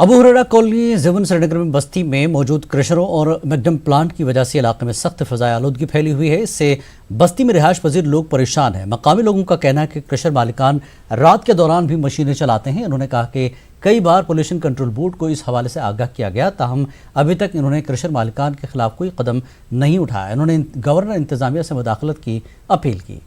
अबू हुरैरा कॉलोनी ज़ेवन श्रीनगर में बस्ती में मौजूद क्रशरों और मैकडम प्लांट की वजह से इलाके में सख्त फ़ज़ाई आलूदगी फैली हुई है। इससे बस्ती में रिहाइश पजीर लोग परेशान हैं। मकामी लोगों का कहना है कि क्रशर मालिकान रात के दौरान भी मशीनें चलाते हैं। उन्होंने कहा कि कई बार पोल्यूशन कंट्रोल बोर्ड को इस हवाले से आगाह किया गया, ताहम अभी तक इन्होंने क्रशर मालिकान के खिलाफ कोई कदम नहीं उठाया। इन्होंने गवर्नर इंतज़ामिया से मुदाखलत की अपील की।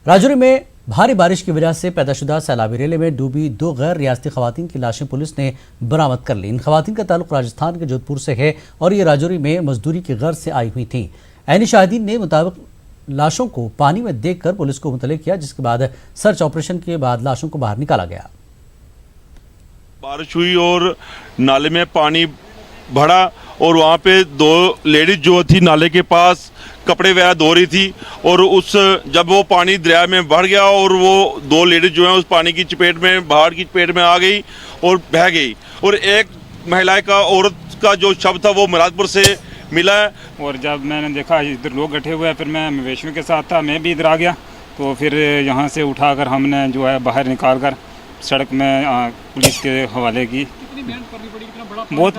राजौरी में भारी बारिश की वजह से पैदाशुदा सैलाबी रेले में डूबी 2 गैर रियासती खवातीन की लाशें पुलिस ने बरामद कर ली। इन खवातीन का ताल्लुक राजस्थान के जोधपुर से है और ये राजौरी में मजदूरी की गर्ज से आई हुई थी। ऐनी शाहिदीन ने मुताबिक लाशों को पानी में देखकर पुलिस को मुतले किया, जिसके बाद सर्च ऑपरेशन के बाद लाशों को बाहर निकाला गया। बारिश हुई और नाले में पानी भरा और वहाँ पे 2 लेडीज जो थी नाले के पास कपड़े वगैरह धो रही थी और जब वो पानी दरिया में बढ़ गया और वो 2 लेडीज जो हैं उस पानी की चपेट में, बाहर की चपेट में आ गई और बह गई। और एक महिला का, औरत का जो शव था वो मुरादपुर से मिला है। और जब मैंने देखा इधर लोग इकट्ठे हुए, फिर मैं मवेशियों के साथ था, मैं भी इधर आ गया। तो फिर यहाँ से उठाकर हमने जो है बाहर निकाल कर सड़क में पुलिस के हवाले की। बहुत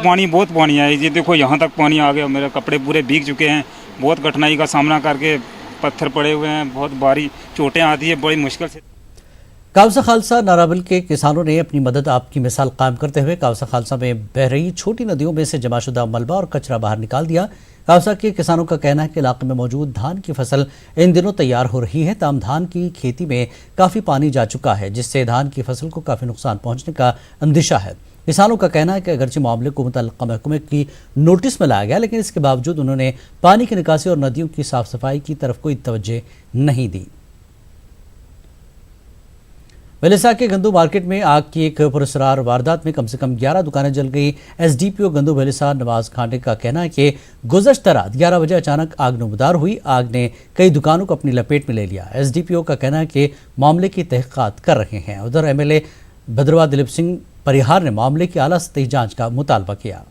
पानी है। ये देखो यहाँ तक पानी आ गया, मेरे कपड़े पूरे भीग चुके हैं। बहुत कठिनाई का सामना करके, पत्थर पड़े हुए हैं, बहुत भारी चोटें आती है, बड़ी मुश्किल से। कावसा खालसा नाराबल के किसानों ने अपनी मदद आपकी मिसाल कायम करते हुए कावसा खालसा में बह रही छोटी नदियों में से जमाशुदा मलबा और कचरा बाहर निकाल दिया। कावसा के किसानों का कहना है कि इलाके में मौजूद धान की फसल इन दिनों तैयार हो रही है, ताम धान की खेती में काफ़ी पानी जा चुका है, जिससे धान की फसल को काफ़ी नुकसान पहुँचने का अंदेशा है। किसानों का कहना है कि अगरचे मामले को मुतल्लिक़ा महकमे की नोटिस में लाया गया, लेकिन इसके बावजूद उन्होंने पानी की निकासी और नदियों की साफ सफाई की तरफ कोई तवज्जो नहीं दी। वेलिसा के गंदू मार्केट में आग की एक पुरस्कार वारदात में कम से कम 11 दुकानें जल गई। एसडीपीओ गंदू वेलिसा नवाज खांडे का कहना है कि गुज़श्ता रात 11 बजे अचानक आग नमदार हुई। आग ने कई दुकानों को अपनी लपेट में ले लिया। एसडीपीओ का कहना है कि मामले की तहक़ीक़ात कर रहे हैं। उधर एमएलए भद्रवा दिलीप सिंह परिहार ने मामले की आला सतही जांच का मुतालबा किया।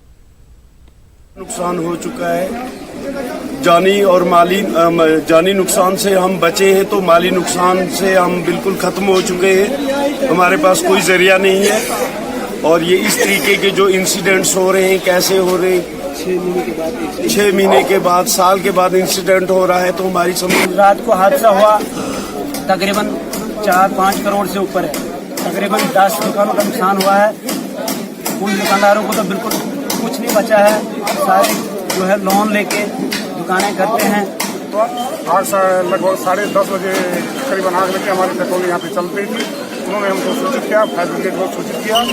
नुकसान हो चुका है, जानी और माली जानी नुकसान से हम बचे हैं, तो माली नुकसान से हम बिल्कुल ख़त्म हो चुके हैं। हमारे पास कोई ज़रिया नहीं है। और ये इस तरीके के जो इंसिडेंट्स हो रहे हैं, कैसे हो रहे हैं, 6 महीने के बाद, साल के बाद इंसिडेंट हो रहा है, तो हमारी समझ। रात को हादसा हुआ, तकरीबन 4-5 करोड़ से ऊपर है। तकरीबन 10 दुकानों का नुकसान हुआ है। उन दुकानदारों को तो बिल्कुल कुछ नहीं बचा है, सारे जो है लोन लेके दुकानें करते हैं। तो आज लगभग 10:30 बजे करीबन आग लगी। हमारी पेट्रोल यहाँ पे चल रही थी। उन्होंने हमको सूचित किया, फायर ब्रिगेड को सूचित किया।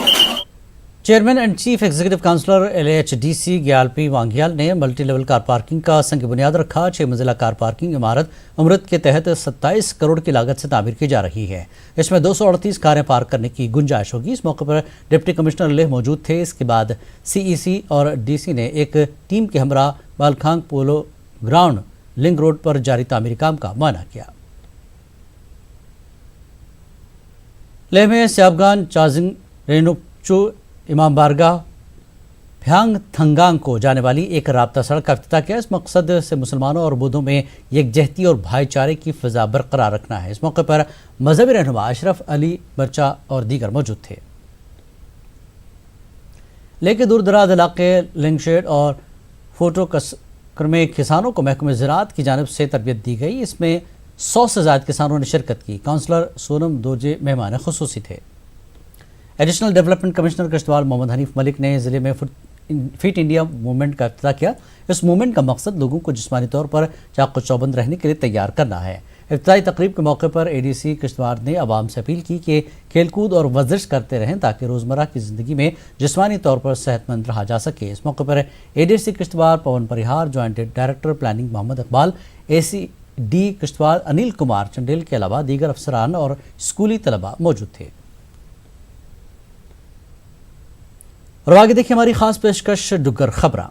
Chairman and chief executive counsellor LHDC ग्यालपी वांगियाल ने मल्टी लेवल कार पार्किंग का संग बुनियाद रखा। 6 मंजिला कार पार्किंग इमारत अमृत के तहत 27 करोड़ की लागत से तामीर की जा रही है। इसमें 238 कारें पार्क करने की गुंजाइश होगी। इस मौके पर डिप्टी कमिश्नर लेह मौजूद थे। इसके बाद CEC और DC ने एक टीम के हमरा बालखांग पोलो ग्राउंड लिंक रोड पर जारी तामीरी काम का मुआयना किया। लेह में सियाबगान चाजिंग रेनुकचू इमाम बारगाह भ्यांग थंगांग को जाने वाली एक राब्ता सड़क का इफ्तिताह किया। इस मकसद से मुसलमानों और बुद्धों में यकजहती और भाईचारे की फिजा बरकरार रखना है। इस मौके पर मजहबी रहनुमा अशरफ अली बर्चा और दीगर मौजूद थे। लेकिन दूर दराज इलाके लिंगशेड और फोटो कसकर में किसानों को महकमे ज़राअत की जानिब से तरबियत दी गई। इसमें 100 से ज़्यादा किसानों ने शिरकत की। काउंसलर सोनम दोजे मेहमान खुसूसी थे। Additional development commissioner Kishtwar Mohammad Hanif Malik ने ज़िले में फिट इंडिया मूवमेंट का इफ्तिताह किया। इस मूवमेंट का मकसद लोगों को जिस्मानी तौर पर चाक़ो चौबंद रहने के लिए तैयार करना है। इफ्तिताही तकरीब के मौके पर ADC किश्तवाड़ ने आवाम से अपील की कि खेलकूद और वर्जिश करते रहें ताकि रोज़मर्रा की ज़िंदगी में जिस्मानी तौर पर सेहतमंद रहा जा सके। इस मौके पर ADC Kishtwar Pawan Parihar, joint director planning Mohammad Iqbal, ACD Kishtwar Anil Kumar Chandel के अलावा दीगर अफसरान और स्कूली तलबा मौजूद थे। और आगे देखिए हमारी खास पेशकश डुगर खबरां।